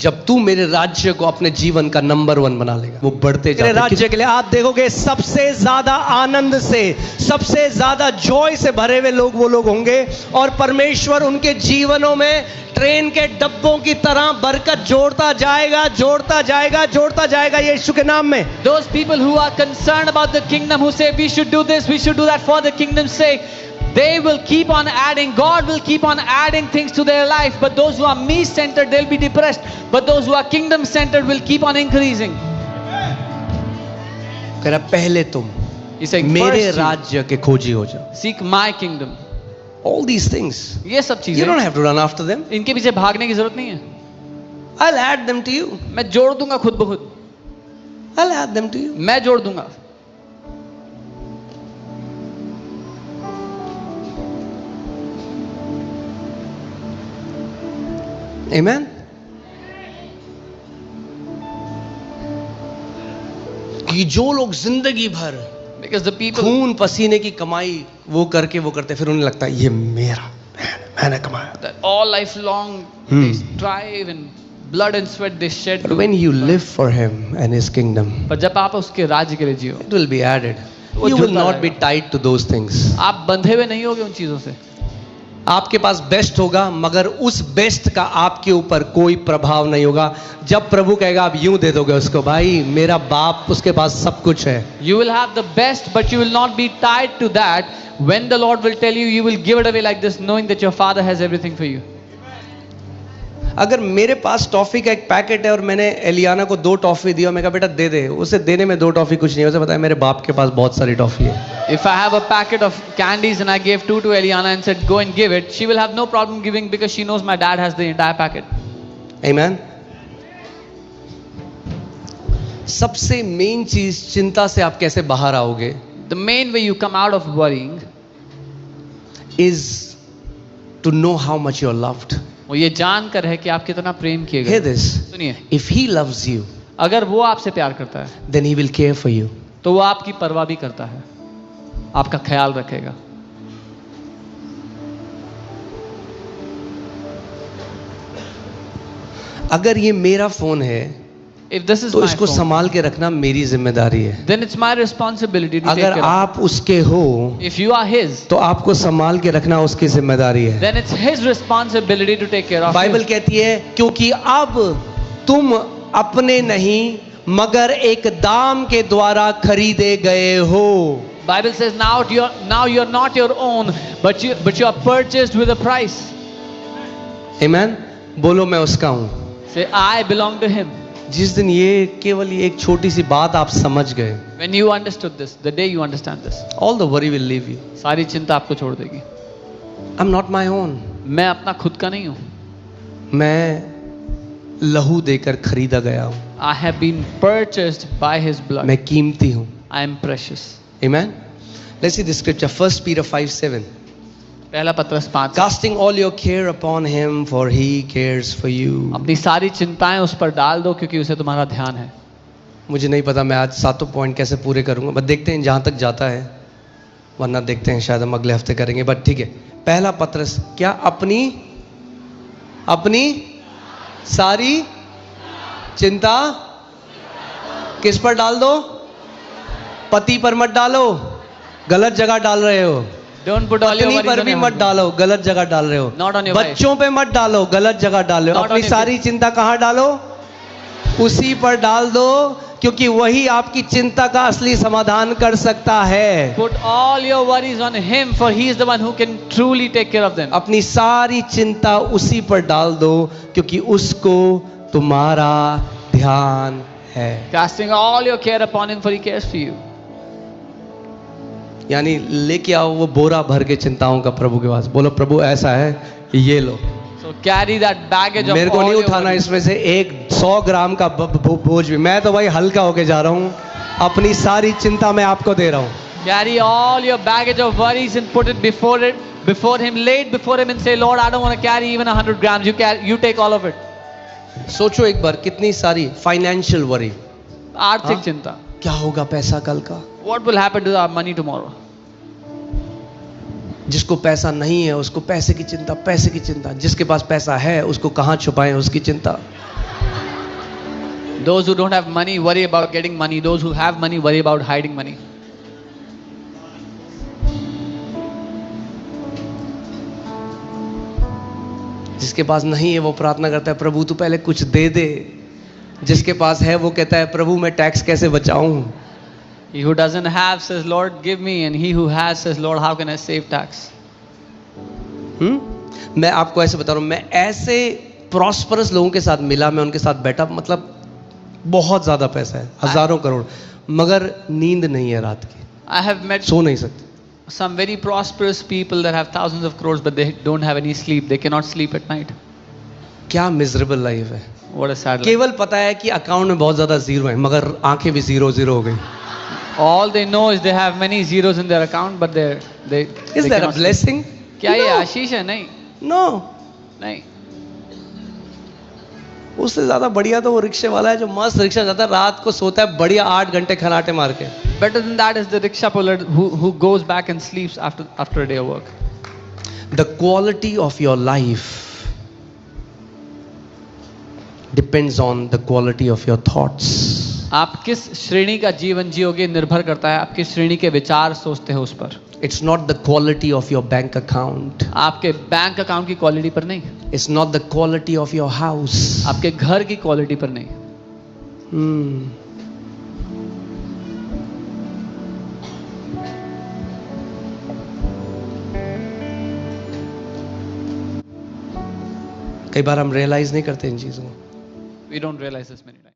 जब तू मेरे राज्य को अपने जीवन का नंबर 1 बना लेगा, वो बढ़ते तेरे जाते राज्य के लिए आप देखोगे सबसे ज्यादा आनंद से, सबसे ज्यादा जॉय से भरे हुए लोग वो लोग होंगे, और परमेश्वर उनके जीवनों में ट्रेन के डब्बों की तरह बरकत जोड़ता जाएगा, जोड़ता जाएगा, जोड़ता जाएगा, यीशु के नाम में। Those people who are concerned about the kingdom, who say we should do this, we should do that for the kingdom's sake, they will keep on adding. God will keep on adding things to their life. But those who are me-centered, they'll be depressed. But those who are kingdom-centered will keep on increasing. कह रहा पहले तुम He's saying, मेरे first you राज्य के खोजी हो जाओ. seek my kingdom. All these things, ये सब you चीजें don't have to run after them. इनके पीछे भागने की जरूरत नहीं है. I'll add them to you. मैं जोड़ दूंगा खुद ब खुद. I'll add them to you. मैं जोड़ दूंगा. Amen. कि जो लोग जिंदगी भर Because the people खून पसीने की कमाई वो करके वो करते, फिर उन्हें लगता है ये मेरा, मैंने कमाया. that all life long they strive and blood and sweat they shed. But when you live for Him and His kingdom, पर जब आप उसके राज्य के लिए जियो, it will be added. वो You will जुड़ता not be रहेगा. tied to those things. आप बंधे हुए नहीं होगे उन चीजों से. आपके पास बेस्ट होगा, मगर उस बेस्ट का आपके ऊपर कोई प्रभाव नहीं होगा. जब प्रभु कहेगा आप यूं दे दोगे उसको, भाई मेरा बाप उसके पास सब कुछ है. You will have the best, but you will not be tied to that. When the Lord will tell you, you will give it away like this, knowing that your Father has everything for you. अगर मेरे पास toffee का एक packet है और मैंने एलियाना को 2 toffee दिया, मैं कहा बेटा दे दे, उसे देने में 2 टॉफी कुछ नहीं है, उसे पता है मेरे बाप के पास बहुत सारी टॉफी है. If I have a packet of candies and I gave 2 to Eliana and said go and give it, she will have no problem giving because she knows my dad has the entire packet. Amen. सबसे main चीज, चिंता से आप कैसे बाहर आओगे, The main way you come out of worrying is to know how much you are loved. वो ये जानकर है कि आप कितना प्रेम किए Hear गए. this. सुनिए, If He loves you, अगर वो आपसे प्यार करता है then He will care for you. तो वो आपकी परवाह भी करता है, आपका ख्याल रखेगा. अगर ये मेरा फोन है If this is तो my इसको phone, संभाल के रखना मेरी जिम्मेदारी है. then it's my responsibility to take अगर care of आप उसके हो it. If you are his, तो आपको संभाल के रखना उसकी जिम्मेदारी है. then it's his responsibility to take care of Bible you. कहती है क्योंकि अब तुम अपने नहीं मगर एक दाम के द्वारा खरीदे गए हो. Bible says now you're not your own, but you are purchased with a price. Amen. बोलो मैं उसका हूं. Say I belong to him. जिस दिन ये केवल ये एक छोटी सी बात आप समझ गए, When you understood this, the day you understand this, all the worry will leave you. सारी चिंता आपको छोड़ देगी. I'm not my own. मैं अपना खुद का नहीं हूं. मैं लहू देकर खरीदा गया हूं. I have been purchased by his blood. मैं कीमती हूं. I am precious. Amen. Let's see the scripture. 1 Peter 5:7. पहला पत्रस 5. Casting all your care upon Him, for He cares for you. अपनी सारी चिंताएं उस पर डाल दो क्योंकि उसे तुम्हारा ध्यान है. मुझे नहीं पता मैं आज 7 पॉइंट कैसे पूरे करूंगा, बट देखते हैं जहां तक जाता है, वरना देखते हैं शायद हम अगले हफ्ते करेंगे, बट ठीक है. पहला पत्रस क्या, अपनी सारी चिंता किस पर डाल दो? पति पर मत डालो, गलत जगह डाल रहे हो. Don't put all your पत्नी worries पर on भी your मत husband. डालो, गलत जगह डाल रहे हो. Not on your wife. बच्चों पे मत डालो, गलत जगह डाल रहे हो. Not अपनी on your सारी चिंता कहाँ डालो? उसी पर डाल दो, क्योंकि वही आपकी चिंता का असली समाधान कर सकता है. Put all your worries on him, for he is the one who can truly take care of them. अपनी सारी चिंता उसी पर डाल दो, क्योंकि उसको तुम्हारा ध्यान है. Casting all your care upon him, for he cares for you. यानी लेके आओ वो बोरा भर के चिंताओं का प्रभु के पास. बोलो प्रभु ऐसा है, ये लो. So carry that baggage of मेरे को all नहीं your उठाना worries. इसमें से 100 ग्राम का बोझ भी. मैं तो भाई हल्का होके जा रहा हूँ. अपनी सारी चिंता मैं आपको दे रहा हूँ. Carry all your baggage of worries and put it before him, lay it before him and say, Lord, I don't want to carry even 100 grams. You take all of it. सोचो एक बार कितनी सारी फाइनेंशियल वरी. आर्थिक हाँ? चिंता. क्या होगा पैसा कल का. What will happen to our money tomorrow? जिसको पैसा नहीं है उसको पैसे की चिंता, पैसे की चिंता. जिसके पास पैसा है उसको कहाँ छुपाएं उसकी चिंता. Those who don't have money worry about getting money. Those who have money worry about hiding money. जिसके पास नहीं है वो प्रार्थना करता है, प्रभु तू पहले कुछ दे दे। जिसके पास है वो कहता है, प्रभु मैं टैक्स कैसे बचाऊं। He who doesn't have says, Lord, give me. And he who has says, Lord, how can I save tax? मैं आपको ऐसे बता रहा हूं, मैं ऐसे प्रॉस्परस लोगों के साथ मिला, मैं उनके साथ बैठा, मतलब बहुत ज्यादा पैसा है, हजारों करोड़, मगर नींद नहीं है रात की, I have met सो नहीं सकते। some very prosperous people that have thousands of crores, but they don't have any sleep. They cannot sleep at night. क्या मिजरेबल लाइफ है। What a sad life. केवल पता है कि अकाउंट में बहुत ज्यादा जीरो है, मगर आंखें भी जीरो जीरो हो गई। All they know is they have many zeros in their account, but they is that a cannot sleep. Blessing? क्या ये आशीष है? नहीं, नो। नहीं. उससे ज्यादा बढ़िया तो वो रिक्शे वाला है जो मस्त रिक्शा जाता है, रात को सोता है बढ़िया 8 घंटे खराटे मार के। Better than that is the rickshaw puller who goes back and sleeps after a day of work. The quality of your life depends on the quality of your thoughts. आप किस श्रेणी का जीवन जियोगे निर्भर करता है आप किस श्रेणी के विचार सोचते हो उस पर. It's not the quality of your bank account. आपके बैंक अकाउंट की क्वालिटी पर नहीं. It's not the quality of your house. आपके घर की क्वालिटी पर नहीं. कई बार हम रियलाइज नहीं करते इन चीजों को. We don't realize this many times.